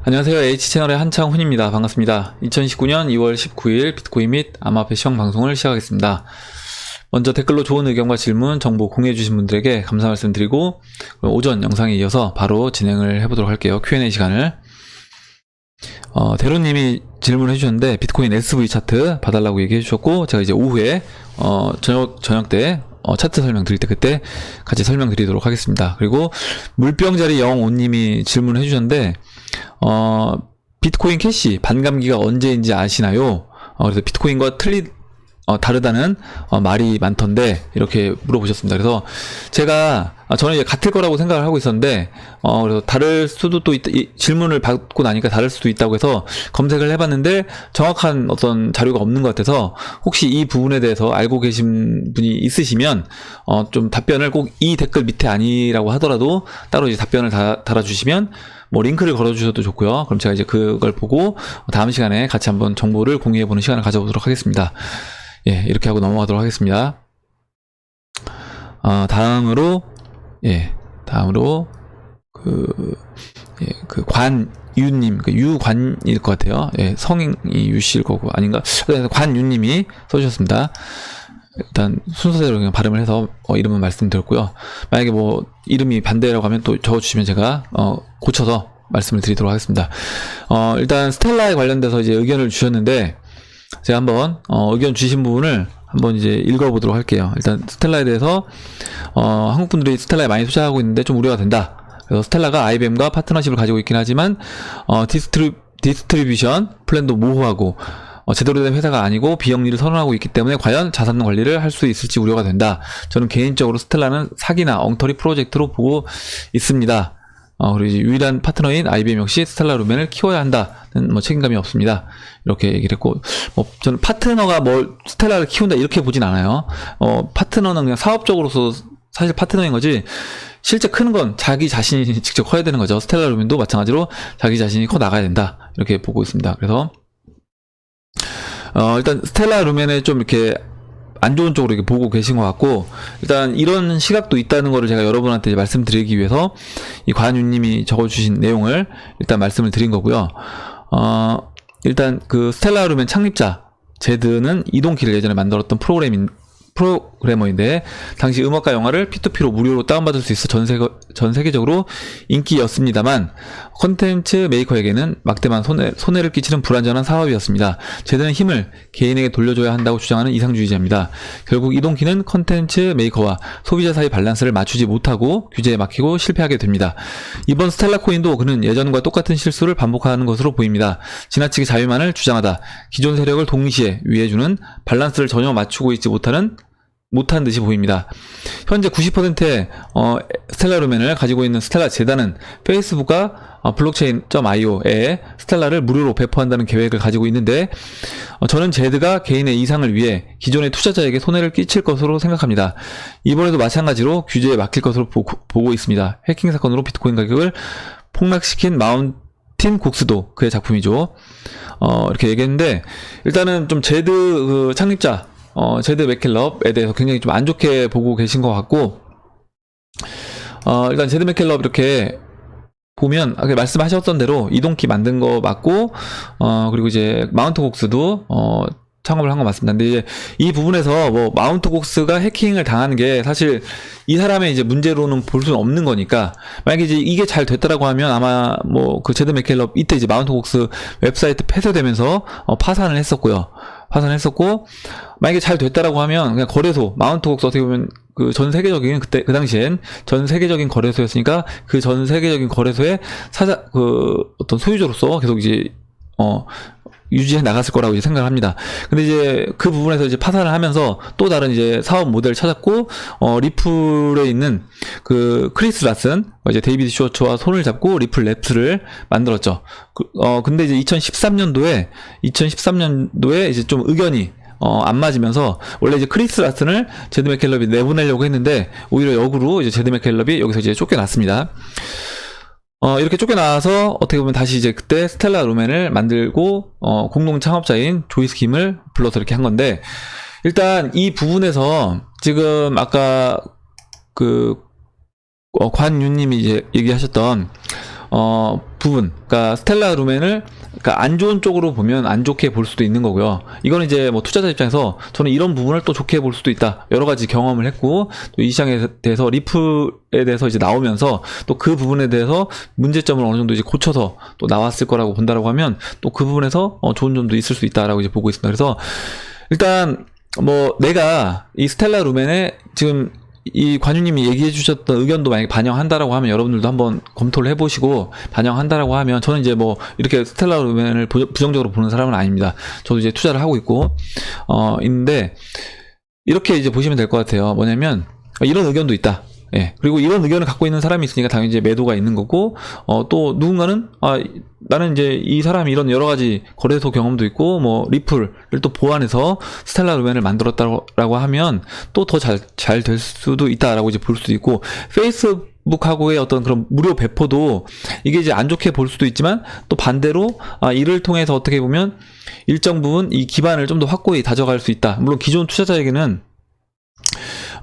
안녕하세요. H채널의 한창훈입니다. 반갑습니다. 2019년 2월 19일 비트코인 및 암호화폐 시황 방송을 시작하겠습니다. 먼저 댓글로 좋은 의견과 질문, 정보 공유해주신 분들에게 감사 말씀드리고 오전 영상에 이어서 바로 진행을 해보도록 할게요. Q&A 시간을. 대로님이 질문을 해주셨는데 비트코인 SV 차트 봐달라고 얘기해 주셨고, 제가 이제 오후에 저녁 때 차트 설명 드릴 때 그때 같이 설명드리도록 하겠습니다. 그리고 물병자리 05님이 질문을 해주셨는데 비트코인 캐시 반감기가 언제인지 아시나요? 그래서 비트코인과 다르다는 말이 많던데 이렇게 물어보셨습니다. 그래서 제가 저는 이제 같을 거라고 생각을 하고 있었는데 그래서 다를 수도 또 질문을 받고 나니까 다를 수도 있다고 해서 검색을 해봤는데 정확한 어떤 자료가 없는 것 같아서 혹시 이 부분에 대해서 알고 계신 분이 있으시면 좀 답변을 꼭 이 댓글 밑에 아니라고 하더라도 따로 이제 답변을 달아주시면 뭐 링크를 걸어주셔도 좋고요. 그럼 제가 이제 그걸 보고 다음 시간에 같이 한번 정보를 공유해보는 시간을 가져보도록 하겠습니다. 예, 이렇게 하고 넘어가도록 하겠습니다. 다음으로 관유님, 유관일 것 같아요. 예, 성이 유씨일 거고, 아닌가? 관유님이 써주셨습니다. 일단 순서대로 그냥 발음을 해서 이름은 말씀드렸고요. 만약에 뭐 이름이 반대라고 하면 또 적어주시면 제가 고쳐서 말씀을 드리도록 하겠습니다. 일단 스텔라에 관련돼서 이제 의견을 주셨는데 제가 한번 의견 주신 부분을 한번 이제 읽어보도록 할게요. 일단 스텔라에 대해서 한국 분들이 스텔라에 많이 투자하고 있는데 좀 우려가 된다. 그래서 스텔라가 IBM과 파트너십을 가지고 있긴 하지만 디스트리뷰션 플랜도 모호하고 제대로 된 회사가 아니고 비영리를 선언하고 있기 때문에 과연 자산 관리를 할 수 있을지 우려가 된다. 저는 개인적으로 스텔라는 사기나 엉터리 프로젝트로 보고 있습니다. 그리고 이제 유일한 파트너인 IBM 역시 스텔라 루멘을 키워야 한다는 책임감이 없습니다. 이렇게 얘기를 했고, 저는 파트너가 스텔라를 키운다 이렇게 보진 않아요. 파트너는 그냥 사업적으로서 사실 파트너인 거지, 실제 크는 건 자기 자신이 직접 커야 되는 거죠. 스텔라 루멘도 마찬가지로 자기 자신이 커 나가야 된다. 이렇게 보고 있습니다. 그래서, 일단 스텔라 루멘에 좀 이렇게 안 좋은 쪽으로 이렇게 보고 계신 것 같고, 일단 이런 시각도 있다는 거를 제가 여러분한테 이제 말씀드리기 위해서 이 관유님이 적어주신 내용을 일단 말씀을 드린 거고요. 일단 그 스텔라 루멘 창립자 제드는 이동키를 예전에 만들었던 프로그래머인데 당시 음악과 영화를 P2P로 무료로 다운받을 수 있어 전 세계적으로 인기였습니다만 콘텐츠 메이커에게는 막대한 손해를 끼치는 불안전한 사업이었습니다. 제대는 힘을 개인에게 돌려줘야 한다고 주장하는 이상주의자입니다. 결국 이동키는 콘텐츠 메이커와 소비자 사이 밸런스를 맞추지 못하고 규제에 막히고 실패하게 됩니다. 이번 스텔라 코인도 그는 예전과 똑같은 실수를 반복하는 것으로 보입니다. 지나치게 자유만을 주장하다 기존 세력을 동시에 위해주는 밸런스를 전혀 맞추고 있지 못한 듯이 보입니다. 현재 90%의 스텔라 루멘을 가지고 있는 스텔라 재단은 페이스북과 블록체인.io에 스텔라를 무료로 배포한다는 계획을 가지고 있는데 저는 제드가 개인의 이상을 위해 기존의 투자자에게 손해를 끼칠 것으로 생각합니다. 이번에도 마찬가지로 규제에 막힐 것으로 보고 있습니다. 해킹 사건으로 비트코인 가격을 폭락시킨 마운틴 곡스도 그의 작품이죠. 이렇게 얘기했는데 일단은 좀 제드 창립자 제드 맥켈럽에 대해서 굉장히 좀 안 좋게 보고 계신 것 같고, 일단 제드 맥켈럽 이렇게 보면 아까 말씀하셨던 대로 이동키 만든 거 맞고, 그리고 이제 마운트 곡스도 창업을 한 거 맞습니다. 근데 이제 이 부분에서 마운트 곡스가 해킹을 당하는 게 사실 이 사람의 이제 문제로는 볼 수는 없는 거니까, 만약에 이제 이게 잘 됐다라고 하면 아마 그 제드 맥켈럽 이때 이제 마운트 곡스 웹사이트 폐쇄되면서 파산을 했었고, 만약에 잘 됐다라고 하면 그냥 거래소 마운트 곡스 어떻게 보면 그 전 세계적인 그 당시엔 전 세계적인 거래소였으니까 그 전 세계적인 거래소의 어떤 소유주로서 계속 이제 유지해 나갔을 거라고 이제 생각을 합니다. 근데 이제 그 부분에서 이제 파산을 하면서 또 다른 이제 사업 모델을 찾았고, 리플에 있는 그 크리스 라슨, 이제 데이비드 슈워츠와 손을 잡고 리플 랩스를 만들었죠. 근데 이제 2013년도에 이제 좀 의견이 안 맞으면서 원래 이제 크리스 라슨을 제드 맥켈럽이 내보내려고 했는데 오히려 역으로 이제 제드 맥켈럽이 여기서 이제 쫓겨났습니다. 이렇게 쫓겨나와서 어떻게 보면 다시 이제 그때 스텔라 루멘을 만들고 공동 창업자인 조이스 김을 불러서 이렇게 한 건데, 일단 이 부분에서 지금 아까 관유님이 이제 얘기하셨던 부분, 그러니까 스텔라 루멘을 그러니까 안 좋은 쪽으로 보면 안 좋게 볼 수도 있는 거고요. 이거는 이제 뭐 투자자 입장에서 저는 이런 부분을 또 좋게 볼 수도 있다. 여러 가지 경험을 했고 또 이 시장에 대해서 리플에 대해서 이제 나오면서 또 그 부분에 대해서 문제점을 어느 정도 이제 고쳐서 또 나왔을 거라고 본다라고 하면 또 그 부분에서 좋은 점도 있을 수 있다라고 이제 보고 있습니다. 그래서 일단 뭐 내가 이 스텔라 루멘에 지금 이 관유님이 얘기해 주셨던 의견도 만약에 반영한다라고 하면 여러분들도 한번 검토를 해보시고 반영한다라고 하면 저는 이제 뭐 이렇게 스텔라 루멘을 부정적으로 보는 사람은 아닙니다. 저도 이제 투자를 하고 있고 있는데 이렇게 이제 보시면 될 것 같아요. 뭐냐면 이런 의견도 있다. 예. 그리고 이런 의견을 갖고 있는 사람이 있으니까 당연히 이제 매도가 있는 거고, 또 누군가는, 나는 이제 이 사람이 이런 여러 가지 거래소 경험도 있고, 뭐, 리플을 또 보완해서 스텔라 루멘을 만들었다라고 하면 또 더 잘 될 수도 있다라고 이제 볼 수도 있고, 페이스북하고의 어떤 그런 무료 배포도 이게 이제 안 좋게 볼 수도 있지만 또 반대로, 이를 통해서 어떻게 보면 일정 부분 이 기반을 좀 더 확고히 다져갈 수 있다. 물론 기존 투자자에게는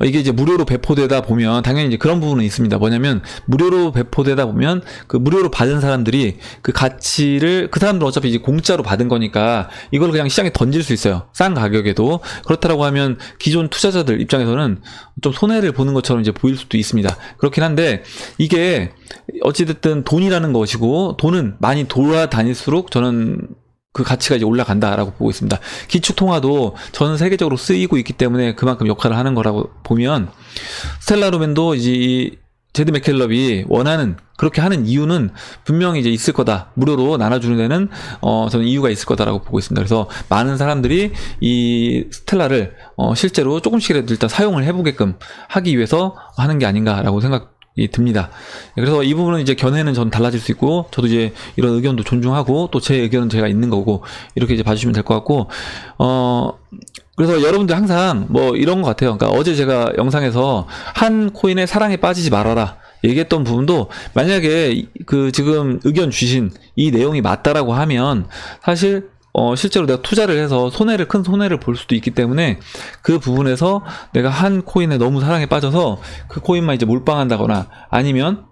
이게 이제 무료로 배포되다 보면 당연히 이제 그런 부분은 있습니다. 뭐냐면 무료로 배포되다 보면 그 무료로 받은 사람들이 그 가치를 그 사람들은 어차피 이제 공짜로 받은 거니까 이걸 그냥 시장에 던질 수 있어요. 싼 가격에도. 그렇다라고 하면 기존 투자자들 입장에서는 좀 손해를 보는 것처럼 이제 보일 수도 있습니다. 그렇긴 한데 이게 어찌됐든 돈이라는 것이고 돈은 많이 돌아다닐수록 저는 그 가치가 이제 올라간다라고 보고 있습니다. 기축통화도 전 세계적으로 쓰이고 있기 때문에 그만큼 역할을 하는 거라고 보면 스텔라 루멘도 이제 이 제드 맥켈럽이 원하는 그렇게 하는 이유는 분명히 이제 있을 거다. 무료로 나눠주는 데는 저는 이유가 있을 거다라고 보고 있습니다. 그래서 많은 사람들이 이 스텔라를 실제로 조금씩이라도 일단 사용을 해보게끔 하기 위해서 하는 게 아닌가라고 생각이 듭니다. 그래서 이 부분은 이제 견해는 전 달라질 수 있고 저도 이제 이런 의견도 존중하고 또 제 의견은 제가 있는 거고 이렇게 이제 봐주시면 될 것 같고 그래서 여러분들 항상 뭐 이런 것 같아요. 그러니까 어제 제가 영상에서 한 코인의 사랑에 빠지지 말아라 얘기했던 부분도 만약에 그 지금 의견 주신 이 내용이 맞다라고 하면 사실 실제로 내가 투자를 해서 큰 손해를 볼 수도 있기 때문에 그 부분에서 내가 한 코인에 너무 사랑에 빠져서 그 코인만 이제 몰빵한다거나 아니면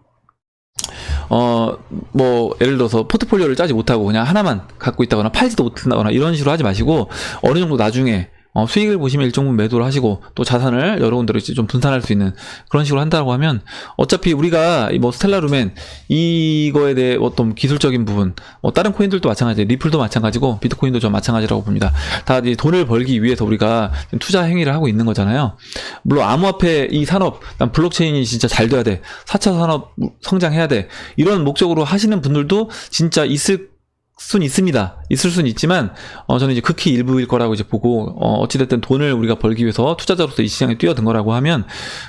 뭐 예를 들어서 포트폴리오를 짜지 못하고 그냥 하나만 갖고 있다거나 팔지도 못한다거나 이런 식으로 하지 마시고 어느 정도 나중에 수익을 보시면 일정 부분 매도를 하시고 또 자산을 여러 군데로 좀 분산할 수 있는 그런 식으로 한다고 하면 어차피 우리가 뭐 스텔라 루멘 이거에 대해 어떤 기술적인 부분 다른 코인들도 마찬가지 리플도 마찬가지고 비트코인도 좀 마찬가지라고 봅니다. 다 이제 돈을 벌기 위해서 우리가 투자 행위를 하고 있는 거잖아요. 물론 암호화폐 이 산업 난 블록체인이 진짜 잘 돼야 돼 4차 산업 성장해야 돼 이런 목적으로 하시는 분들도 진짜 있을 수는 있지만 저는 이제 극히 일부일 거라고 이제 보고 어찌됐든 돈을 우리가 벌기 위해서 투자자로서 이 시장에 뛰어든 거라고 하면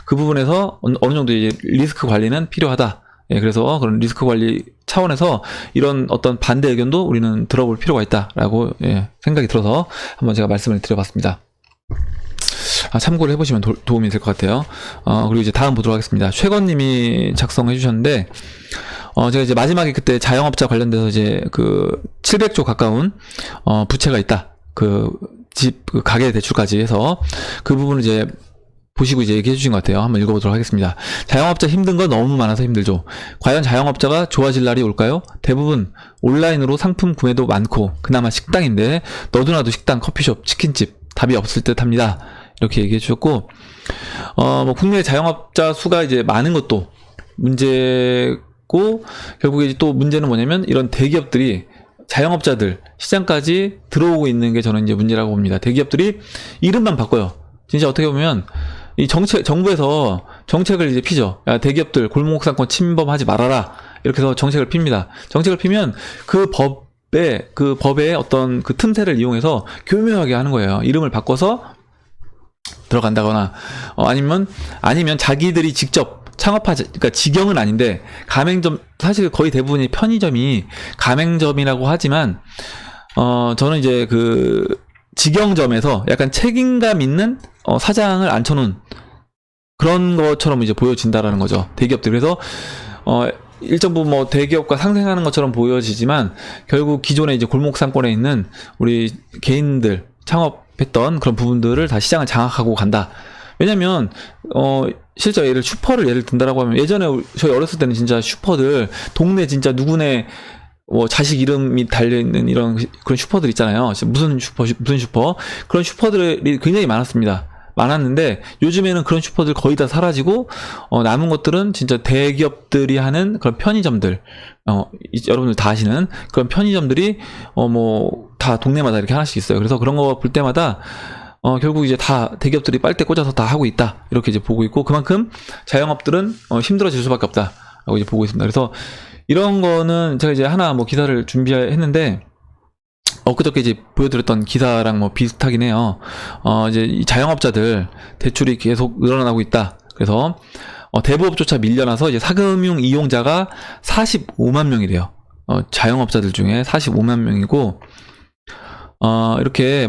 그 부분에서 어느 정도 이제 리스크 관리는 필요하다. 예, 그래서 그런 리스크 관리 차원에서 이런 어떤 반대 의견도 우리는 들어볼 필요가 있다라고 생각이 들어서 한번 제가 말씀을 드려봤습니다. 참고를 해보시면 도움이 될 것 같아요. 그리고 이제 다음 보도록 하겠습니다. 최건님이 작성해 주셨는데 제가 이제 마지막에 그때 자영업자 관련돼서 이제 그 700조 가까운 부채가 있다. 그 가계 대출까지 해서 그 부분을 이제 보시고 이제 얘기해 주신 것 같아요. 한번 읽어보도록 하겠습니다. 자영업자 힘든 건 너무 많아서 힘들죠. 과연 자영업자가 좋아질 날이 올까요? 대부분 온라인으로 상품 구매도 많고 그나마 식당인데 너도나도 식당, 커피숍, 치킨집 답이 없을 듯 합니다. 이렇게 얘기해 주셨고 뭐 국내 자영업자 수가 이제 많은 것도 문제고 결국에 이제 또 문제는 뭐냐면 이런 대기업들이 자영업자들 시장까지 들어오고 있는 게 저는 이제 문제라고 봅니다. 대기업들이 이름만 바꿔요. 진짜 어떻게 보면 이 정부에서 정책을 이제 피죠. 야, 대기업들 골목상권 침범하지 말아라. 이렇게 해서 정책을 핍니다. 정책을 피면 그 법의 어떤 그 틈새를 이용해서 교묘하게 하는 거예요. 이름을 바꿔서 들어간다거나 아니면 자기들이 직접 창업하지, 그러니까 직영은 아닌데 가맹점 사실 거의 대부분이 편의점이 가맹점이라고 하지만 저는 이제 그 직영점에서 약간 책임감 있는 사장을 앉혀놓은 그런 것처럼 이제 보여진다라는 거죠. 대기업들. 그래서 일정 부분 뭐 대기업과 상생하는 것처럼 보여지지만 결국 기존에 이제 골목 상권에 있는 우리 개인들 창업했던 그런 부분들을 다 시장을 장악하고 간다. 왜냐면 실제 슈퍼를 예를 든다라고 하면 예전에 저희 어렸을 때는 진짜 슈퍼들 동네 진짜 누구네 자식 이름이 달려있는 그런 슈퍼들 있잖아요. 무슨 슈퍼 그런 슈퍼들이 굉장히 많았는데 요즘에는 그런 슈퍼들 거의 다 사라지고 남은 것들은 진짜 대기업들이 하는 그런 편의점들, 여러분들 다 아시는 그런 편의점들이 다 동네마다 이렇게 하나씩 있어요. 그래서 그런 거 볼 때마다 결국 이제 다 대기업들이 빨대 꽂아서 다 하고 있다 이렇게 이제 보고 있고, 그만큼 자영업들은 힘들어질 수밖에 없다라고 이제 보고 있습니다. 그래서 이런 거는 제가 이제 하나 기사를 준비했는데, 엊그저께 이제 보여드렸던 기사랑 비슷하긴 해요. 이제 이 자영업자들 대출이 계속 늘어나고 있다. 그래서 대부업조차 밀려나서 이제 사금융 이용자가 45만 명이래요. 자영업자들 중에 45만 명이고, 이렇게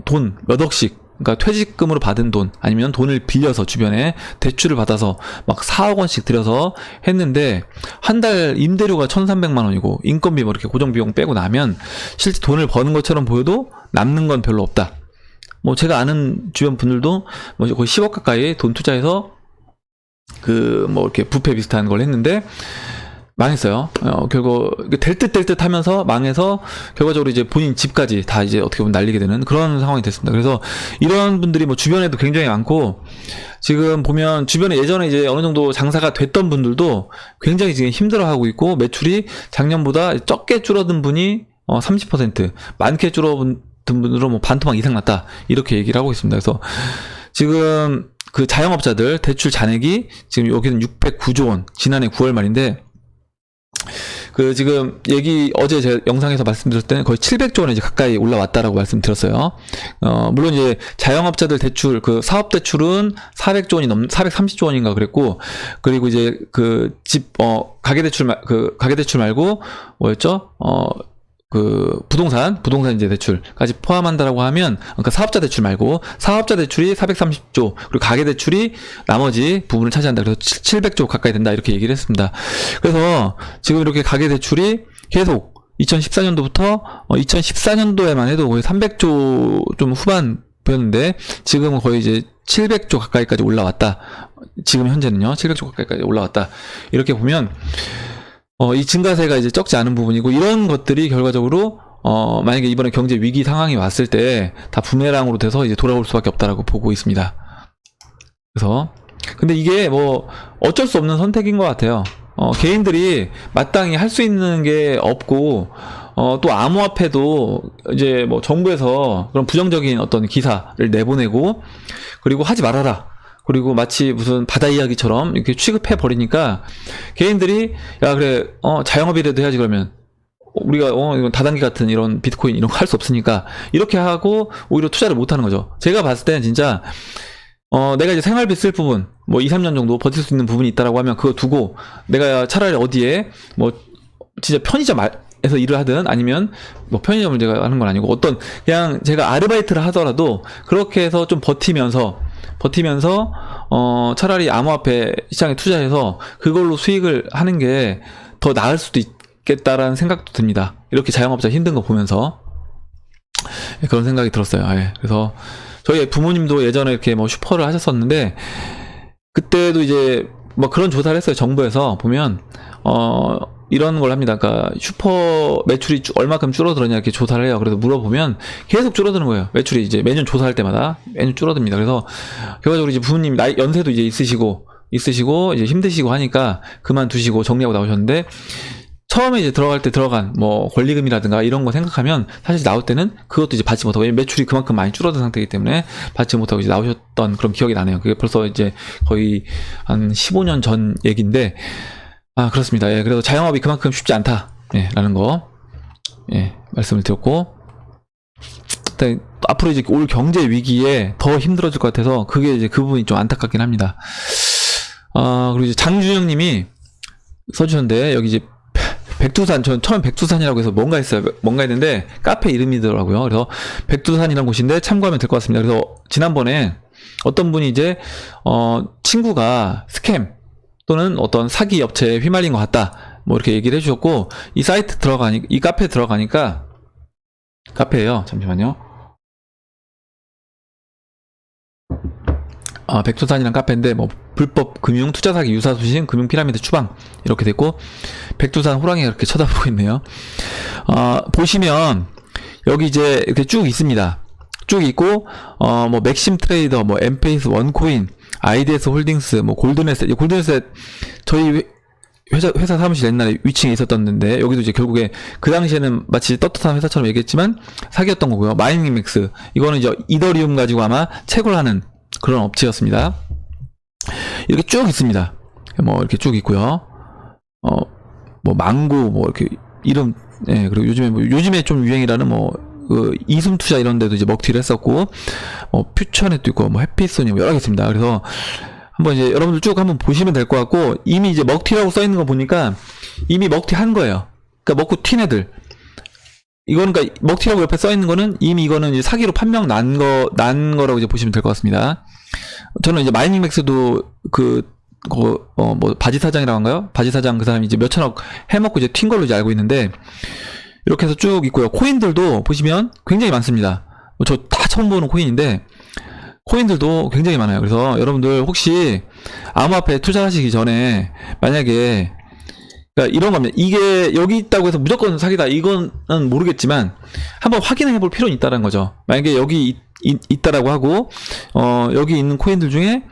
돈 몇 억씩, 그러니까 퇴직금으로 받은 돈 아니면 돈을 빌려서 주변에 대출을 받아서 막 4억 원씩 들여서 했는데 한 달 임대료가 1,300만 원이고 인건비 이렇게 고정비용 빼고 나면 실제 돈을 버는 것처럼 보여도 남는 건 별로 없다. 제가 아는 주변 분들도 거의 10억 가까이 돈 투자해서 이렇게 부패 비슷한 걸 했는데 망했어요. 결국 될 듯 하면서 망해서 결과적으로 이제 본인 집까지 다 이제 어떻게 보면 날리게 되는 그런 상황이 됐습니다. 그래서 이런 분들이 주변에도 굉장히 많고, 지금 보면 주변에 예전에 이제 어느 정도 장사가 됐던 분들도 굉장히 지금 힘들어하고 있고, 매출이 작년보다 적게 줄어든 분이 30%, 많게 줄어든 분들은 반토막 이상 났다 이렇게 얘기를 하고 있습니다. 그래서 지금 그 자영업자들 대출 잔액이 지금 여기는 609조 원, 지난해 9월 말인데 지금 어제 제 영상에서 말씀드렸을 때는 거의 700조 원에 이제 가까이 올라왔다라고 말씀드렸어요. 물론 이제 자영업자들 대출, 사업 대출은 400조 원이 430조 원인가 그랬고, 그리고 이제 가계 대출 말고 뭐였죠? 부동산 이제 대출까지 포함한다라고 하면, 그러니까 사업자 대출 말고, 사업자 대출이 430조, 그리고 가계 대출이 나머지 부분을 차지한다. 그래서 700조 가까이 된다. 이렇게 얘기를 했습니다. 그래서 지금 이렇게 가계 대출이 계속 2014년도부터 2014년도에만 해도 거의 300조 좀 후반 보였는데, 지금은 거의 이제 700조 가까이까지 올라왔다. 지금 현재는요, 700조 가까이까지 올라왔다. 이렇게 보면, 이 증가세가 이제 적지 않은 부분이고, 이런 것들이 결과적으로 만약에 이번에 경제 위기 상황이 왔을 때 다 부메랑으로 돼서 이제 돌아올 수밖에 없다라고 보고 있습니다. 그래서 근데 이게 어쩔 수 없는 선택인 것 같아요. 개인들이 마땅히 할 수 있는 게 없고, 또 암호화폐도 이제 정부에서 그런 부정적인 어떤 기사를 내보내고, 그리고 하지 말아라, 그리고 마치 무슨 바다 이야기처럼 이렇게 취급해 버리니까 개인들이 야 그래 자영업이라도 해야지, 그러면 우리가 이건 다단계 같은 이런 비트코인 이런 거 할 수 없으니까 이렇게 하고 오히려 투자를 못 하는 거죠. 제가 봤을 때는 진짜 내가 이제 생활비 쓸 부분 2, 3년 정도 버틸 수 있는 부분이 있다라고 하면 그거 두고 내가 차라리 어디에 진짜 편의점에서 일을 하든, 아니면 편의점을 제가 하는 건 아니고 어떤 그냥 제가 아르바이트를 하더라도 그렇게 해서 좀 버티면서 차라리 암호화폐 시장에 투자해서 그걸로 수익을 하는 게 더 나을 수도 있겠다라는 생각도 듭니다. 이렇게 자영업자 힘든 거 보면서 그런 생각이 들었어요. 그래서 저희 부모님도 예전에 이렇게 슈퍼를 하셨었는데, 그때도 이제 그런 조사를 했어요. 정부에서 보면 이런 걸 합니다. 그러니까 슈퍼 매출이 얼마큼 줄어들었냐 이렇게 조사를 해요. 그래서 물어보면 계속 줄어드는 거예요. 매출이 이제 매년 조사할 때마다 매년 줄어듭니다. 그래서 결과적으로 이제 부모님 연세도 이제 있으시고 이제 힘드시고 하니까 그만두시고 정리하고 나오셨는데, 처음에 이제 들어갈 때 들어간 권리금이라든가 이런 거 생각하면 사실 나올 때는 그것도 이제 받지 못하고, 왜냐면 매출이 그만큼 많이 줄어든 상태이기 때문에 받지 못하고 이제 나오셨던 그런 기억이 나네요. 그게 벌써 이제 거의 한 15년 전 얘기인데, 그렇습니다. 그래서 자영업이 그만큼 쉽지 않다. 라는 거, 말씀을 드렸고, 일단 앞으로 이제 올 경제 위기에 더 힘들어질 것 같아서 그게 이제 그 부분이 좀 안타깝긴 합니다. 그리고 이제 장준영 님이 써주셨는데, 여기 이제 백두산, 전 처음 백두산이라고 해서 뭔가 했는데 카페 이름이더라고요. 그래서 백두산이라는 곳인데 참고하면 될 것 같습니다. 그래서 지난번에 어떤 분이 이제 친구가 스캠 또는 어떤 사기 업체에 휘말린 것 같다, 이렇게 얘기를 해주셨고, 이 카페에 들어가니까, 카페예요. 잠시만요. 백두산이란 카페인데 뭐 불법 금융 투자 사기 유사 수신 금융 피라미드 추방 이렇게 됐고 백두산 호랑이가 이렇게 쳐다보고 있네요. 보시면 여기 이제 이렇게 쭉 있습니다. 쭉 있고 뭐 맥심 트레이더, 뭐 엠페이스, 원코인, IDS 홀딩스, 뭐 골든에셋 저희 회사 사무실 옛날에 위층에 있었던데 여기도 이제 결국에 그 당시에는 마치 떳떳한 회사처럼 얘기했지만 사기였던 거고요. 마이닝맥스 이거는 이제 이더리움 가지고 아마 채굴하는 그런 업체였습니다. 이렇게 쭉 있습니다. 뭐 이렇게 쭉 있고요. 뭐 망고 뭐 이렇게 이름, 예, 그리고 요즘에 좀 유행이라는 그 이숨 투자 이런 데도 이제 먹튀를 했었고, 퓨처넷도 있고, 뭐 해피소니 뭐 여러 개 있습니다. 그래서 한번 이제 여러분들 쭉 한번 보시면 될 것 같고, 이미 이제 먹튀라고 써 있는 거 보니까 이미 먹튀한 거예요. 그러니까 먹고 튄 애들. 이거는 그러니까 먹튀라고 옆에 써 있는 거는 이미 이거는 이제 사기로 판명 난 거라고 이제 보시면 될 것 같습니다. 저는 이제 마이닝맥스도 뭐 바지 사장이라고 한가요? 바지 사장 그 사람이 이제 몇천억 해먹고 이제 튄 걸로 이제 알고 있는데, 이렇게 해서 쭉 있고요. 코인들도 보시면 굉장히 많습니다. 저 다 처음 보는 코인인데 코인들도 굉장히 많아요. 그래서 여러분들 혹시 암호화폐 투자하시기 전에 만약에 그러니까 이런 겁니다. 이게 여기 있다고 해서 무조건 사기다 이거는 모르겠지만 한번 확인해 볼 필요는 있다는 거죠. 만약에 여기 있다라고 하고 여기 있는 코인들 중에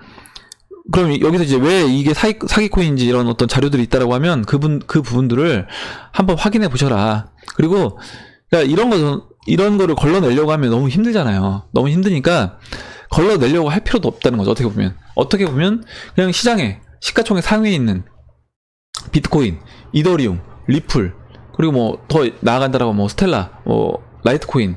그럼 여기서 이제 왜 이게 사기 코인인지 이런 어떤 자료들이 있다라고 하면 그 부분들을 한번 확인해 보셔라. 그리고 그러니까 이런 거를 걸러내려고 하면 너무 힘들잖아요. 너무 힘드니까 걸러내려고 할 필요도 없다는 거죠. 어떻게 보면 그냥 시장에 시가총액 상위에 있는 비트코인, 이더리움, 리플, 그리고 뭐 더 나아간다라고 뭐 스텔라, 뭐 라이트코인,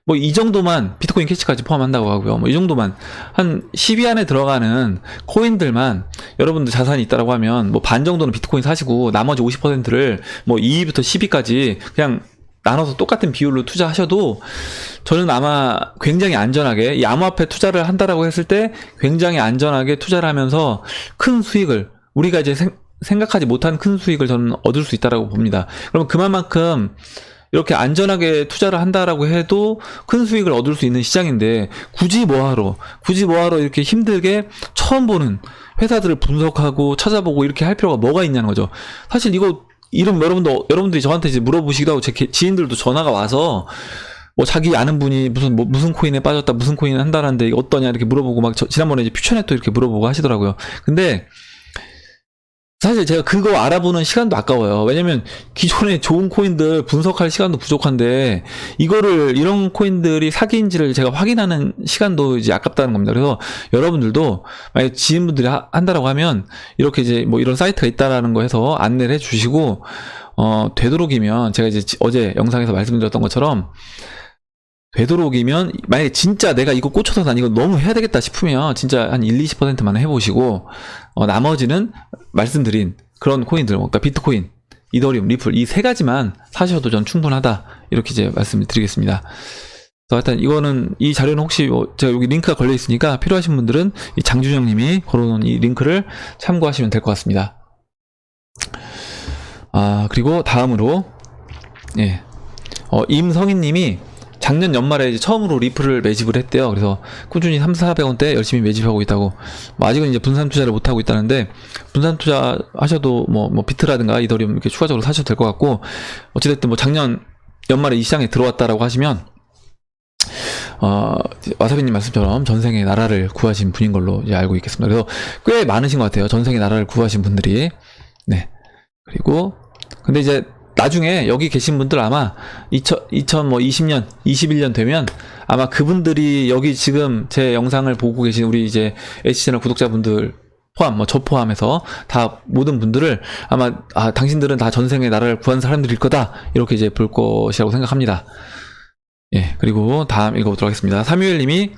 뭐 이 정도만 비트코인 캐시까지 포함한다고 하고요. 뭐 이 정도만 한 10위 안에 들어가는 코인들만 여러분들 자산이 있다라고 하면 뭐 반 정도는 비트코인 사시고 나머지 50%를 뭐 2위부터 10위까지 그냥 나눠서 똑같은 비율로 투자하셔도 저는 아마 굉장히 안전하게 이 암호화폐 투자를 한다라고 했을 때 굉장히 안전하게 투자를 하면서 큰 수익을 우리가 이제 생각하지 못한 큰 수익을 저는 얻을 수 있다라고 봅니다. 그럼 그만큼 이렇게 안전하게 투자를 한다라고 해도 큰 수익을 얻을 수 있는 시장인데 굳이 뭐하러 이렇게 힘들게 처음 보는 회사들을 분석하고 찾아보고 이렇게 할 필요가 뭐가 있냐는 거죠. 사실 이거 이름 여러분들이 저한테 이제 물어보시기도 하고 제 지인들도 전화가 와서 뭐 자기 아는 분이 무슨 코인에 빠졌다 무슨 코인을 한다는데 이게 어떠냐 이렇게 물어보고 막 지난번에 이제 퓨처넷도 이렇게 물어보고 하시더라고요. 근데 사실 제가 그거 알아보는 시간도 아까워요. 왜냐면 기존에 좋은 코인들 분석할 시간도 부족한데 이런 코인들이 사기인지를 제가 확인하는 시간도 이제 아깝다는 겁니다. 그래서 여러분들도 만약 지인분들이 한다라고 하면 이렇게 이제 뭐 이런 사이트가 있다라는 거 해서 안내를 해주시고 되도록이면 제가 이제 어제 영상에서 말씀드렸던 것처럼 되도록이면 만약에 진짜 내가 이거 꽂혀서 난 이거 너무 해야 되겠다 싶으면 진짜 한 1-20%만 해보시고 나머지는 말씀드린 그런 코인들 그러니까 비트코인, 이더리움, 리플 이 세 가지만 사셔도 전 충분하다 이렇게 이제 말씀을 드리겠습니다. 하여튼 이거는 이 자료는 혹시 제가 여기 링크가 걸려 있으니까 필요하신 분들은 이 장준영님이 걸어놓은 이 링크를 참고하시면 될 것 같습니다. 그리고 다음으로 임성희님이 작년 연말에 이제 처음으로 리플을 매집을 했대요. 그래서 꾸준히 300~400원대 열심히 매집하고 있다고. 뭐 아직은 이제 분산 투자를 못 하고 있다는데 분산 투자 하셔도 뭐 비트라든가 이더리움 이렇게 추가적으로 사셔도 될 것 같고 어찌됐든 뭐 작년 연말에 이 시장에 들어왔다라고 하시면 와사비님 말씀처럼 전생에 나라를 구하신 분인 걸로 이제 알고 있겠습니다. 그래서 꽤 많으신 것 같아요. 전생에 나라를 구하신 분들이. 네. 그리고 근데 이제 나중에 여기 계신 분들 아마 2020년, 21년 되면 아마 그분들이 여기 지금 제 영상을 보고 계신 우리 이제 H채널 구독자분들 포함, 저 포함해서 다 모든 분들을 아마 당신들은 다 전생에 나라를 구한 사람들일 거다 이렇게 이제 볼 것이라고 생각합니다. 그리고 다음 읽어보도록 하겠습니다. 사뮤엘님이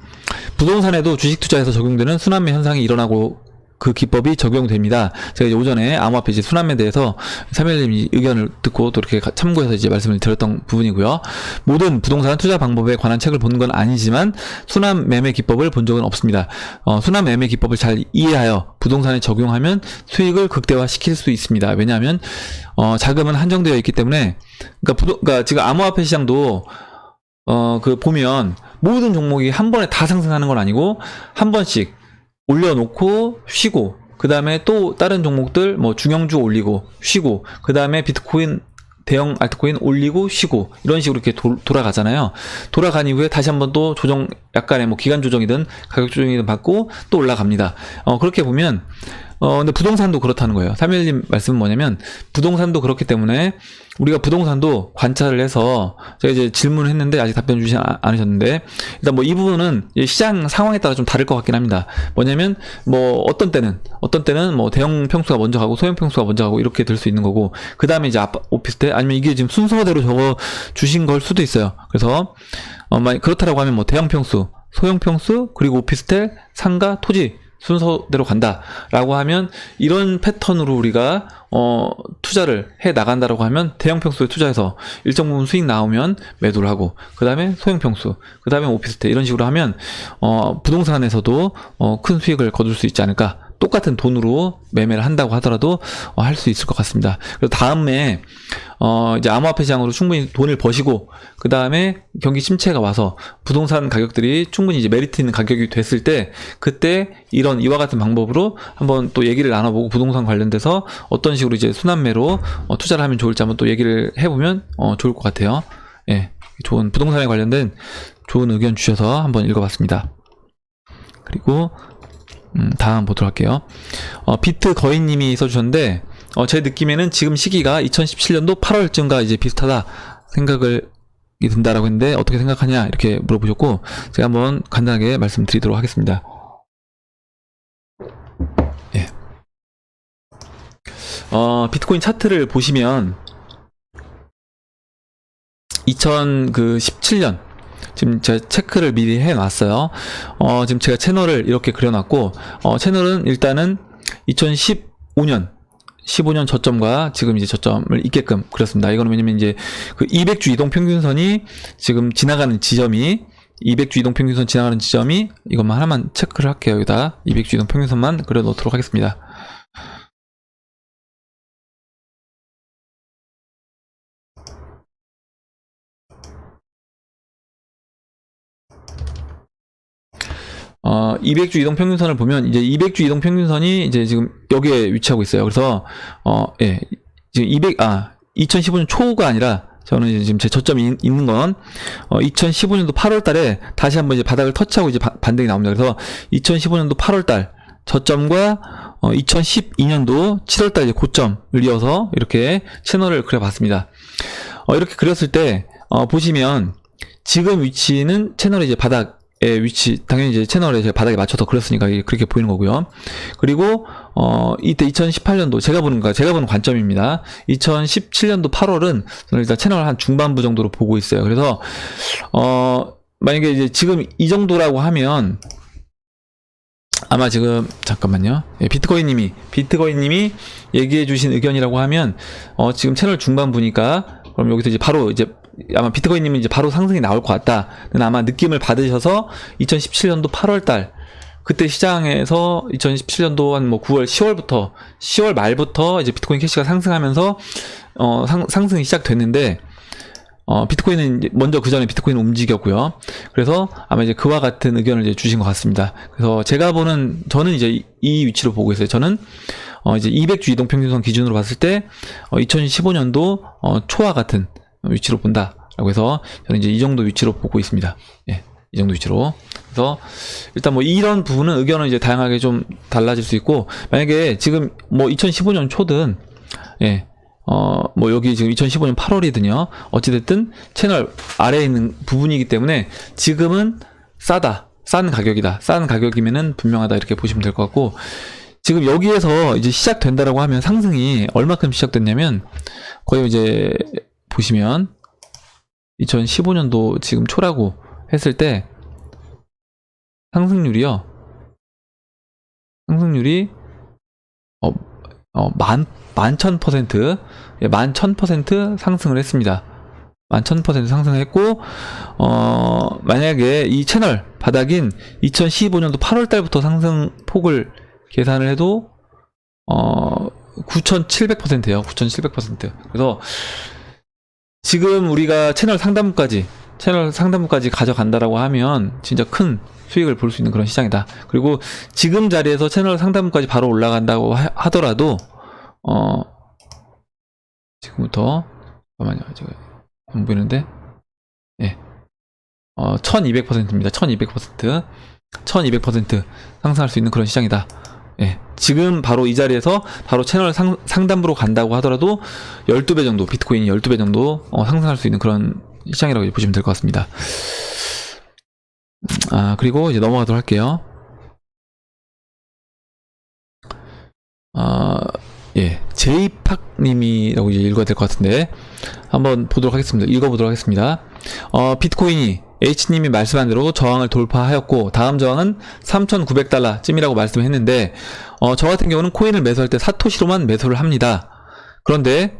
부동산에도 주식 투자에서 적용되는 순환매 현상이 일어나고 그 기법이 적용됩니다. 제가 이제 오전에 암호화폐 이제 순환매에 대해서 사무엘님 의견을 듣고 또 이렇게 참고해서 이제 말씀을 드렸던 부분이고요. 모든 부동산 투자 방법에 관한 책을 본 건 아니지만 순환매매 기법을 본 적은 없습니다. 순환매매 기법을 잘 이해하여 부동산에 적용하면 수익을 극대화시킬 수 있습니다. 왜냐하면 자금은 한정되어 있기 때문에 그러니까 지금 암호화폐 시장도 보면 모든 종목이 한 번에 다 상승하는 건 아니고 한 번씩 올려놓고 쉬고, 그 다음에 또 다른 종목들 뭐 중형주 올리고 쉬고, 그 다음에 비트코인 대형 알트코인 올리고 쉬고, 이런 식으로 이렇게 돌아가잖아요. 돌아간 이후에 다시 한번 또 조정, 약간의 뭐 기간 조정이든 가격 조정이든 받고 또 올라갑니다. 그렇게 보면 근데 부동산도 그렇다는 거예요. 311님 말씀은 뭐냐면, 부동산도 그렇기 때문에 우리가 부동산도 관찰을 해서, 제가 이제 질문을 했는데 아직 답변 주지 않으셨는데, 일단 뭐 이 부분은 시장 상황에 따라 좀 다를 것 같긴 합니다. 뭐냐면 뭐 어떤 때는 뭐 대형 평수가 먼저 가고 소형 평수가 먼저 가고 이렇게 될 수 있는 거고, 그 다음에 이제 오피스텔, 아니면 이게 지금 순서대로 적어 주신 걸 수도 있어요. 그래서 만약 그렇다라고 하면 뭐 대형 평수, 소형 평수, 그리고 오피스텔, 상가, 토지 순서대로 간다라고 하면, 이런 패턴으로 우리가 투자를 해 나간다라고 하면, 대형 평수에 투자해서 일정 부분 수익 나오면 매도를 하고, 그 다음에 소형 평수, 그 다음에 오피스텔, 이런 식으로 하면 부동산에서도 큰 수익을 거둘 수 있지 않을까. 똑같은 돈으로 매매를 한다고 하더라도 할 수 있을 것 같습니다. 그래서 다음에 이제 암호화폐 시장으로 충분히 돈을 버시고, 그 다음에 경기 침체가 와서 부동산 가격들이 충분히 이제 메리트 있는 가격이 됐을 때, 그때 이와 같은 방법으로 한번 또 얘기를 나눠보고, 부동산 관련돼서 어떤 식으로 이제 순환매로 투자를 하면 좋을지 한번 또 얘기를 해보면 좋을 것 같아요. 예, 좋은 부동산에 관련된 좋은 의견 주셔서 한번 읽어봤습니다. 그리고 다음 보도록 할게요. 비트거인님이 써주셨는데, 제 느낌에는 지금 시기가 2017년도 8월쯤과 이제 비슷하다 생각이 든다라고 했는데, 어떻게 생각하냐 이렇게 물어보셨고, 제가 한번 간단하게 말씀드리도록 하겠습니다. 예. 비트코인 차트를 보시면 2017년, 지금 제가 체크를 미리 해놨어요. 지금 제가 채널을 이렇게 그려놨고, 채널은 일단은 2015년 저점과 지금 이제 저점을 있게끔 그렸습니다. 이거는 왜냐면 이제 그 200주 이동평균선이 지금 지나가는 지점이, 200주 이동평균선 지나가는 지점이, 이것만 하나만 체크를 할게요. 여기다 200주 이동평균선만 그려 놓도록 하겠습니다. 어, 200주 이동평균선을 보면, 이제 200주 이동평균선이 이제 지금 여기에 위치하고 있어요. 그래서, 예. 지금 2015년 초가 아니라, 저는 이제 지금 제 저점이 있는 건, 2015년도 8월 달에 다시 한번 이제 바닥을 터치하고 이제 반등이 나옵니다. 그래서 2015년도 8월 달 저점과, 2012년도 7월 달 이제 고점을 이어서 이렇게 채널을 그려봤습니다. 이렇게 그렸을 때, 보시면, 지금 위치는 채널의 이제 바닥의 위치, 당연히 이제 채널에 제가 바닥에 맞춰서 그렸으니까 그렇게 보이는 거고요. 그리고 이때 2018년도 제가 보는 관점입니다. 2017년도 8월은 저는 일단 채널 한 중반부 정도로 보고 있어요. 그래서 만약에 이제 지금 이 정도라고 하면, 아마 지금 잠깐만요. 예, 비트거인님이 얘기해 주신 의견이라고 하면, 지금 채널 중반부니까, 그럼 여기서 이제 바로 이제 아마 비트거인님은 이제 바로 상승이 나올 것 같다는 아마 느낌을 받으셔서 2017년도 8월달, 그때 시장에서 2017년도 한 뭐 9월, 10월 말부터 이제 비트코인 캐시가 상승하면서 상승이 시작됐는데, 비트코인은 먼저 그 전에 비트코인은 움직였고요. 그래서 아마 이제 그와 같은 의견을 이제 주신 것 같습니다. 그래서 저는 이제 이 위치로 보고 있어요. 저는 이제 200주 이동평균선 기준으로 봤을 때 2015년도 초와 같은 위치로 본다라고 해서 저는 이제 이 정도 위치로 보고 있습니다. 예, 이 정도 위치로. 그래서 일단 뭐 이런 부분은 의견은 이제 다양하게 좀 달라질 수 있고, 만약에 지금 뭐 2015년 초든, 예, 뭐 여기 지금 2015년 8월이든요. 어찌됐든 채널 아래에 있는 부분이기 때문에 지금은 싼 가격이다. 싼 가격이면은 분명하다. 이렇게 보시면 될 것 같고, 지금 여기에서 이제 시작된다라고 하면 상승이 얼마큼 시작됐냐면, 거의 이제 보시면 2015년도 지금 초라고 했을 때 상승률이 11,000%, 예, 11,000% 상승을 했습니다. 11,000% 상승했고, 만약에 이 채널 바닥인 2015년도 8월 달부터 상승폭을 계산을 해도 9,700%예요. 9,700%. 그래서 지금 우리가 채널 상단부까지 채널 상단부까지 가져간다라고 하면 진짜 큰 수익을 볼 수 있는 그런 시장이다. 그리고 지금 자리에서 채널 상단부까지 바로 올라간다고 하더라도 지금부터 잠깐만요. 제가 안 보이는데 예. 1200%입니다. 1200% 1200% 상승할 수 있는 그런 시장이다. 예. 지금 바로 이 자리에서 바로 채널 상단부로 간다고 하더라도 12배 정도, 비트코인이 12배 정도 상승할 수 있는 그런 시장이라고 보시면 될 것 같습니다. 그리고 이제 넘어가도록 할게요. 예. 제이팍님이라고 이제 읽어야 될 것 같은데 한번 보도록 하겠습니다. 읽어보도록 하겠습니다. 비트코인이 H님이 말씀한 대로 저항을 돌파하였고 다음 저항은 3,900달러 쯤이라고 말씀했는데 저 같은 경우는 코인을 매수할 때 사토시로만 매수를 합니다. 그런데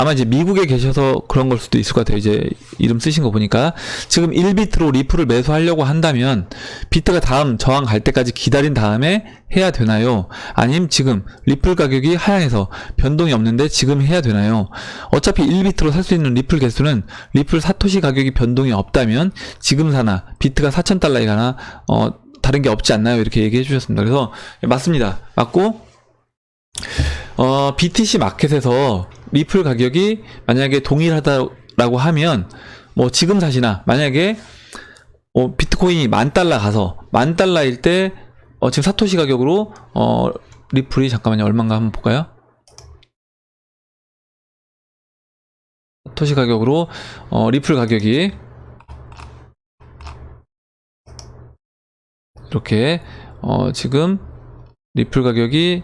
아마 이제 미국에 계셔서 그런 걸 수도 있을 것 같아요. 이제 이름 쓰신 거 보니까 지금 1비트로 리플을 매수하려고 한다면 비트가 다음 저항 갈 때까지 기다린 다음에 해야 되나요? 아님 지금 리플 가격이 하향해서 변동이 없는데 지금 해야 되나요? 어차피 1비트로 살 수 있는 리플 개수는 리플 사토시 가격이 변동이 없다면 지금 사나 비트가 4,000달러에 가나 다른 게 없지 않나요? 이렇게 얘기해 주셨습니다. 그래서 맞습니다. 맞고 BTC 마켓에서 리플 가격이 만약에 동일하다라고 하면 뭐 지금 사시나 만약에 비트코인이 10,000달러 가서 10,000달러일 때 지금 사토시 가격으로 리플이 잠깐만요. 얼마인가 한번 볼까요? 사토시 가격으로 리플 가격이 이렇게 지금 리플 가격이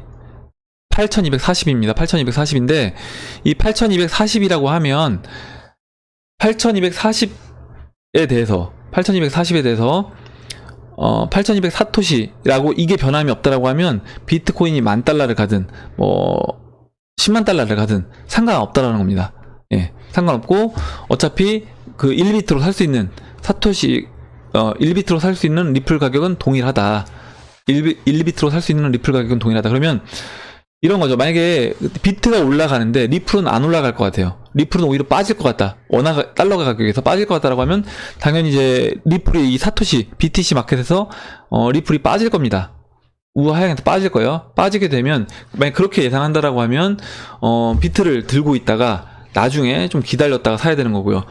8,240입니다. 8,240인데 이 8,240이라고 하면 8,240에 대해서 8,240 사토시라고 이게 변함이 없다라고 하면 비트코인이 10,000달러를 가든 뭐 10만 달러를 가든 상관없다라는 겁니다. 예, 상관없고 어차피 그 1비트로 살 수 있는 사토시 1비트로 살 수 있는 리플 가격은 동일하다. 1비트로 살 수 있는 리플 가격은 동일하다. 그러면 이런 거죠. 만약에 비트가 올라가는데 리플은 안 올라갈 것 같아요. 리플은 오히려 빠질 것 같다. 원화 달러 가격에서 빠질 것 같다라고 하면 당연히 이제 리플이 이 사토시 BTC 마켓에서 리플이 빠질 겁니다. 우하향에서 빠질 거예요. 빠지게 되면 만약 그렇게 예상한다라고 하면 비트를 들고 있다가 나중에 좀 기다렸다가 사야 되는 거고요.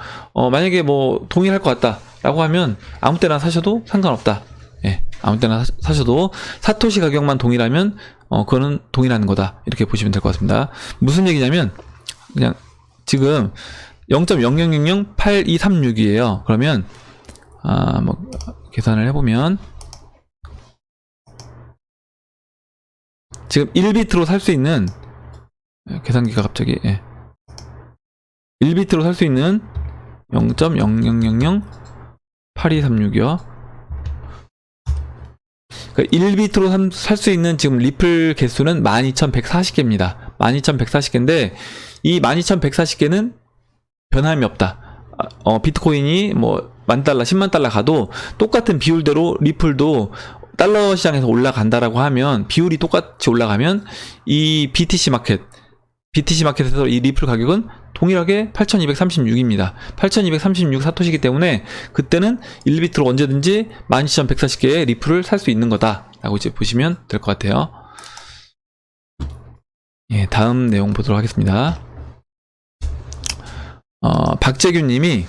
만약에 뭐 동일할 것 같다라고 하면 아무 때나 사셔도 상관없다. 예, 아무 때나 사셔도 사토시 가격만 동일하면 그거는 동일한 거다. 이렇게 보시면 될 것 같습니다. 무슨 얘기냐면 그냥 지금 0.00008236이에요. 그러면 뭐 계산을 해보면 지금 1비트로 살 수 있는 계산기가 갑자기 1비트로 살 수 있는 0.00008236이요. 그러니까 1비트로 살 수 있는 지금 리플 개수는 12,140개입니다. 12,140개인데 이 12,140개는 변함이 없다. 비트코인이 뭐 10,000달러, 10만 달러 가도 똑같은 비율대로 리플도 달러 시장에서 올라간다라고 하면 비율이 똑같이 올라가면 이 BTC 마켓에서 이 리플 가격은 동일하게 8,236입니다. 8,236 사토시기 때문에 그때는 1비트로 언제든지 12,140개의 리플을 살 수 있는 거다라고 이제 보시면 될 것 같아요. 예, 다음 내용 보도록 하겠습니다. 박재균님이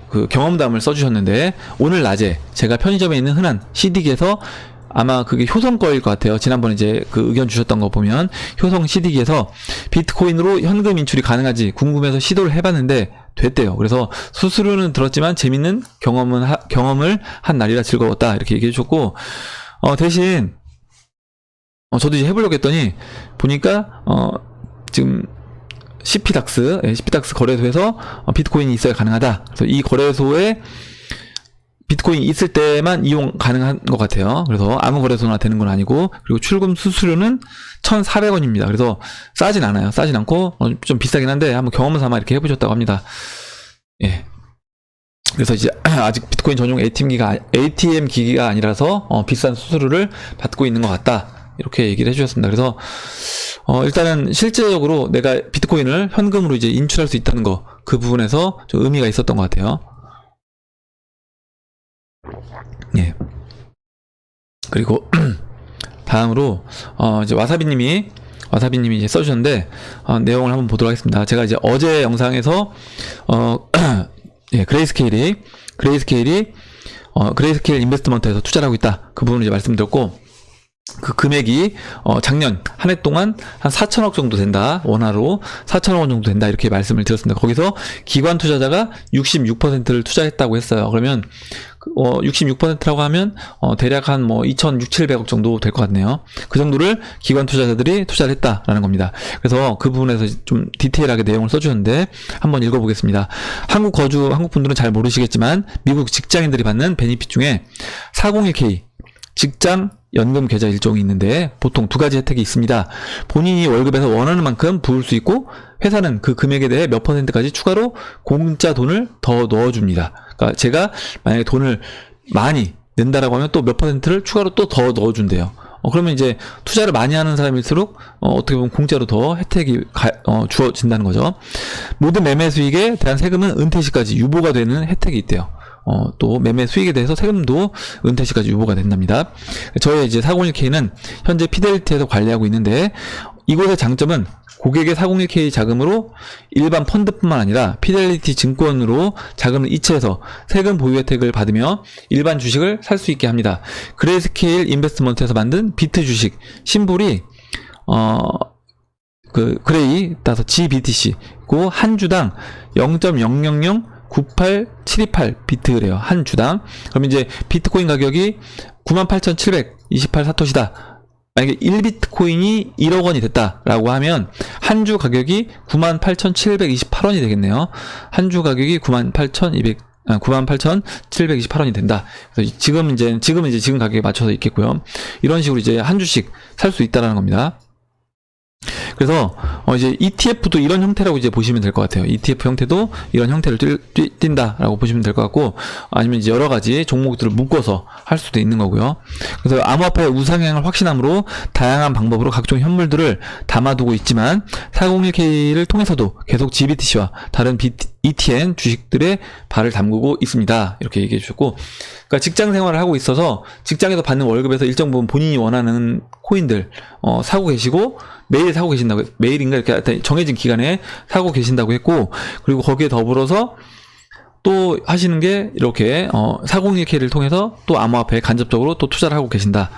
그 경험담을 써주셨는데 오늘 낮에 제가 편의점에 있는 흔한 CD기에서 아마 그게 효성 거일 것 같아요. 지난번에 이제 그 의견 주셨던 거 보면 효성 CD기에서 비트코인으로 현금 인출이 가능한지 궁금해서 시도를 해봤는데 됐대요. 그래서 수수료는 들었지만 재밌는 경험을 한 날이라 즐거웠다 이렇게 얘기해 주셨고 대신 저도 이제 해보려고 했더니 보니까 지금 CPDAX 거래소에서 비트코인이 있어야 가능하다. 그래서 이 거래소에 비트코인이 있을 때만 이용 가능한 것 같아요. 그래서 아무 거래소나 되는 건 아니고 그리고 출금 수수료는 1,400원입니다. 그래서 싸진 않아요. 싸진 않고 좀 비싸긴 한데 한번 경험 삼아 이렇게 해보셨다고 합니다. 예. 그래서 이제 아직 비트코인 전용 ATM 기기가 아니라서 비싼 수수료를 받고 있는 것 같다. 이렇게 얘기를 해주셨습니다. 그래서 일단은 실제적으로 내가 비트코인을 현금으로 이제 인출할 수 있다는 거, 그 부분에서 좀 의미가 있었던 것 같아요. 예. 그리고 다음으로 이제 와사비님이 이제 써주셨는데 내용을 한번 보도록 하겠습니다. 제가 이제 어제 영상에서 예, 그레이스케일 인베스트먼트에서 투자를 하고 있다, 그 부분을 이제 말씀드렸고, 그 금액이 작년 한 해 동안 한 4천억 정도 된다, 원화로 4천억 원 정도 된다, 이렇게 말씀을 드렸습니다. 거기서 기관 투자자가 66%를 투자했다고 했어요. 그러면 66%라고 하면 대략 한 뭐 2,600~700억 정도 될 것 같네요. 그 정도를 기관 투자자들이 투자를 했다라는 겁니다. 그래서 그 부분에서 좀 디테일하게 내용을 써주셨는데 한번 읽어보겠습니다. 한국 분들은 잘 모르시겠지만 미국 직장인들이 받는 베니핏 중에 401k 직장 연금 계좌 일종이 있는데 보통 두 가지 혜택이 있습니다. 본인이 월급에서 원하는 만큼 부을 수 있고, 회사는 그 금액에 대해 몇 %까지 추가로 공짜 돈을 더 넣어줍니다. 그러니까 제가 만약에 돈을 많이 낸다라고 하면 또 몇 %를 추가로 또 더 넣어준대요. 그러면 이제 투자를 많이 하는 사람일수록 어떻게 보면 공짜로 더 혜택이 주어진다는 거죠. 모든 매매 수익에 대한 세금은 은퇴 시까지 유보가 되는 혜택이 있대요. 또 매매 수익에 대해서 세금도 은퇴 시까지 유보가 된답니다. 저희 이제 401k는 현재 피델리티에서 관리하고 있는데, 이곳의 장점은 고객의 401k 자금으로 일반 펀드뿐만 아니라 피델리티 증권으로 자금을 이체해서 세금 보유 혜택을 받으며 일반 주식을 살 수 있게 합니다. 그레이스케일 인베스트먼트에서 만든 비트 주식 심볼이 그레이 따서 GBTC고 한 주당 0.00098728 비트래요. 한 주당. 그럼 이제 비트코인 가격이 98,728 사토시다. 만약에 1비트코인이 1억 원이 됐다라고 하면 한 주 가격이 98,728원이 되겠네요. 한 주 가격이 98,728원이 된다. 그래서 지금 가격에 맞춰서 있겠고요. 이런 식으로 이제 한 주씩 살 수 있다라는 겁니다. 그래서 이제 ETF도 이런 형태라고 이제 보시면 될 것 같아요. ETF 형태도 이런 형태를 띈다라고 보시면 될 것 같고, 아니면 이제 여러 가지 종목들을 묶어서 할 수도 있는 거고요. 그래서 암호화폐의 우상향을 확신함으로 다양한 방법으로 각종 현물들을 담아두고 있지만 401k를 통해서도 계속 GBTC와 다른 ETN 주식들의 발을 담그고 있습니다. 이렇게 얘기해 주셨고, 그러니까 직장 생활을 하고 있어서 직장에서 받는 월급에서 일정 부분 본인이 원하는 코인들 사고 계시고, 매일 사고 계신다고, 매일인가 이렇게 정해진 기간에 사고 계신다고 했고, 그리고 거기에 더불어서 또 하시는 게 이렇게 401k를 통해서 또 암호화폐에 간접적으로 또 투자를 하고 계신다.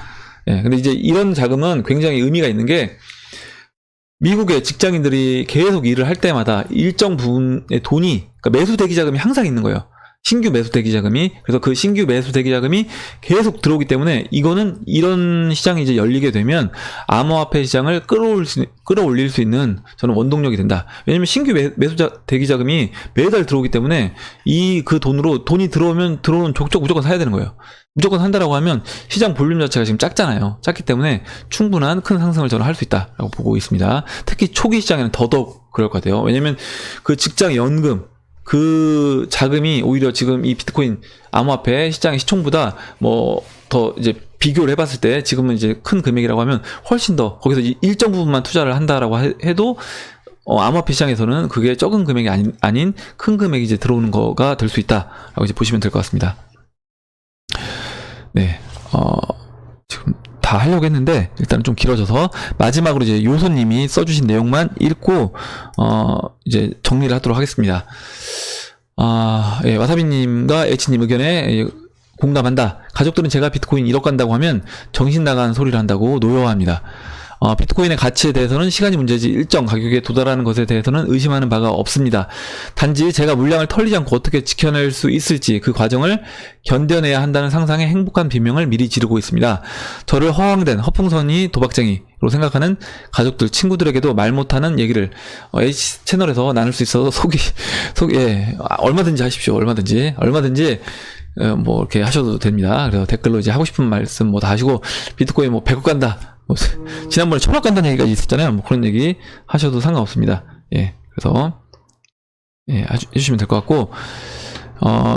예, 근데 이제 이런 자금은 굉장히 의미가 있는 게, 미국의 직장인들이 계속 일을 할 때마다 일정 부분의 돈이, 그러니까 매수 대기 자금이 항상 있는 거예요. 신규 매수 대기 자금이. 그래서 그 신규 매수 대기 자금이 계속 들어오기 때문에 이거는 이런 시장이 이제 열리게 되면 암호화폐 시장을 끌어올릴 수 있는 저는 원동력이 된다. 왜냐면 신규 매수 대기 자금이 매달 들어오기 때문에 그 돈이 들어오면 들어오는 족족 무조건 사야 되는 거예요. 무조건 산다라고 하면 시장 볼륨 자체가 지금 작잖아요. 작기 때문에 충분한 큰 상승을 저는 할 수 있다라고 보고 있습니다. 특히 초기 시장에는 더더욱 그럴 것 같아요. 왜냐면 그 직장 연금, 그 자금이 오히려 지금 이 비트코인 암호화폐 시장의 시총보다 뭐 더 이제 비교를 해봤을 때 지금은 이제 큰 금액이라고 하면 훨씬 더 거기서 일정 부분만 투자를 한다라고 해도 암호화폐 시장에서는 그게 적은 금액이 아닌 큰 금액이 이제 들어오는 거가 될 수 있다라고 이제 보시면 될 것 같습니다. 네, 지금 다 하려고 했는데 일단은 좀 길어져서 마지막으로 이제 요소님이 써주신 내용만 읽고 이제 정리를 하도록 하겠습니다. 예, 와사비님과 H님 의견에 공감한다. 가족들은 제가 비트코인 1억 간다고 하면 정신 나간 소리를 한다고 노여워합니다. 비트코인의 가치에 대해서는 시간이 문제지 일정 가격에 도달하는 것에 대해서는 의심하는 바가 없습니다. 단지 제가 물량을 털리지 않고 어떻게 지켜낼 수 있을지 그 과정을 견뎌내야 한다는 상상에 행복한 비명을 미리 지르고 있습니다. 저를 허황된 허풍선이 도박쟁이로 생각하는 가족들, 친구들에게도 말 못하는 얘기를 H 채널에서 나눌 수 있어서 예, 얼마든지 하십시오. 얼마든지 뭐 이렇게 하셔도 됩니다. 그래서 댓글로 이제 하고 싶은 말씀 뭐 다 하시고, 비트코인 뭐 100억 간다, 뭐 지난번에 1000억 간다는 얘기가 있었잖아요. 뭐 그런 얘기 하셔도 상관없습니다. 예, 그래서 예, 해주시면 될 것 같고,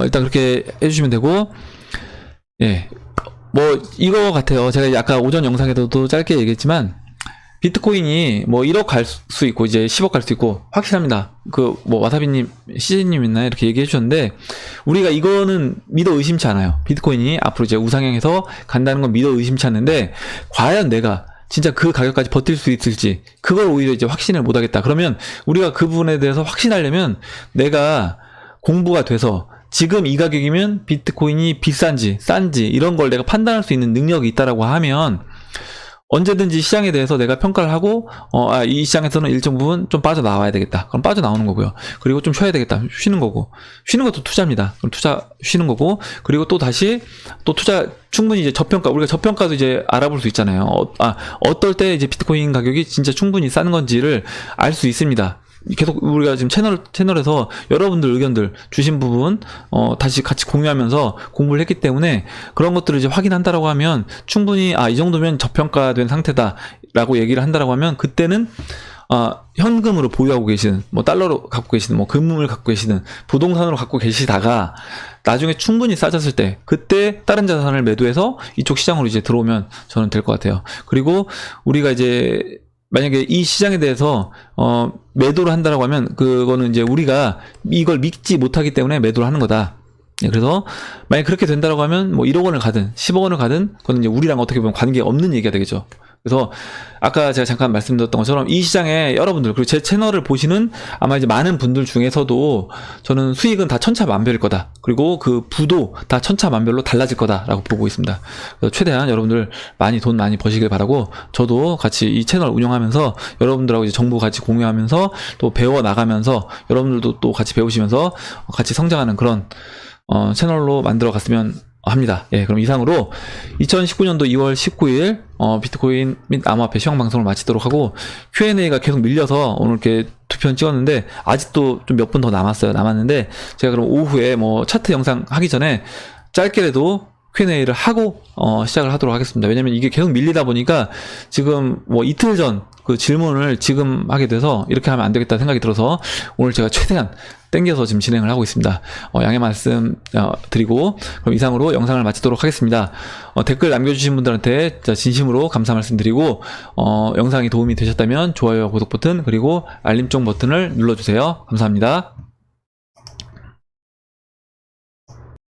일단 그렇게 해주시면 되고, 예, 뭐 이거 같아요. 제가 아까 오전 영상에서도 짧게 얘기했지만 비트코인이 뭐 1억 갈 수 있고 이제 10억 갈 수 있고 확실합니다. 그 뭐 와사비님, 시즈님 있나 이렇게 얘기해 주셨는데 우리가 이거는 믿어 의심치 않아요. 비트코인이 앞으로 이제 우상향해서 간다는 건 믿어 의심치 않는데 과연 내가 진짜 그 가격까지 버틸 수 있을지 그걸 오히려 이제 확신을 못 하겠다. 그러면 우리가 그 부분에 대해서 확신하려면 내가 공부가 돼서 지금 이 가격이면 비트코인이 비싼지 싼지 이런 걸 내가 판단할 수 있는 능력이 있다라고 하면 언제든지 시장에 대해서 내가 평가를 하고 이 시장에서는 일정 부분 좀 빠져나와야 되겠다. 그럼 빠져나오는 거고요. 그리고 좀 쉬어야 되겠다. 쉬는 거고. 쉬는 것도 투자입니다. 그럼 쉬는 거고. 그리고 또 다시 또 투자 충분히 이제 저평가, 우리가 저평가도 이제 알아볼 수 있잖아요. 어떨 때 이제 비트코인 가격이 진짜 충분히 싼 건지를 알 수 있습니다. 계속 우리가 지금 채널에서 여러분들 의견들 주신 부분 다시 같이 공유하면서 공부를 했기 때문에 그런 것들을 이제 확인한다라고 하면 충분히 이 정도면 저평가된 상태다라고 얘기를 한다라고 하면 그때는 현금으로 보유하고 계시는 뭐 달러로 갖고 계시는 뭐 금을 갖고 계시는 부동산으로 갖고 계시다가 나중에 충분히 싸졌을 때 그때 다른 자산을 매도해서 이쪽 시장으로 이제 들어오면 저는 될 것 같아요. 그리고 우리가 이제 만약에 이 시장에 대해서 매도를 한다라고 하면 그거는 이제 우리가 이걸 믿지 못하기 때문에 매도를 하는 거다. 그래서 만약 그렇게 된다라고 하면 뭐 1억 원을 가든 10억 원을 가든 그건 이제 우리랑 어떻게 보면 관계 없는 얘기가 되겠죠. 그래서 아까 제가 잠깐 말씀드렸던 것처럼 이 시장에 여러분들 그리고 제 채널을 보시는 아마 이제 많은 분들 중에서도 저는 수익은 다 천차만별일 거다. 그리고 그 부도 다 천차만별로 달라질 거다라고 보고 있습니다. 그래서 최대한 여러분들 돈 많이 버시길 바라고 저도 같이 이 채널 운영하면서 여러분들하고 이제 정보 같이 공유하면서 또 배워 나가면서 여러분들도 또 같이 배우시면서 같이 성장하는 그런 채널로 만들어 갔으면 합니다. 예, 그럼 이상으로 2019년도 2월 19일 비트코인 및 암호화폐 시황 방송을 마치도록 하고 Q&A가 계속 밀려서 오늘 이렇게 2편 찍었는데 아직도 좀 몇 분 더 남았는데 제가 그럼 오후에 뭐 차트 영상 하기 전에 짧게라도 Q&A를 하고 시작을 하도록 하겠습니다. 왜냐면 이게 계속 밀리다 보니까 지금 뭐 이틀 전 그 질문을 지금 하게 돼서 이렇게 하면 안 되겠다 생각이 들어서 오늘 제가 최대한 땡겨서 지금 진행을 하고 있습니다. 양해 말씀 드리고 그럼 이상으로 영상을 마치도록 하겠습니다. 댓글 남겨주신 분들한테 진심으로 감사 말씀드리고 영상이 도움이 되셨다면 좋아요와 구독 버튼 그리고 알림종 버튼을 눌러주세요. 감사합니다.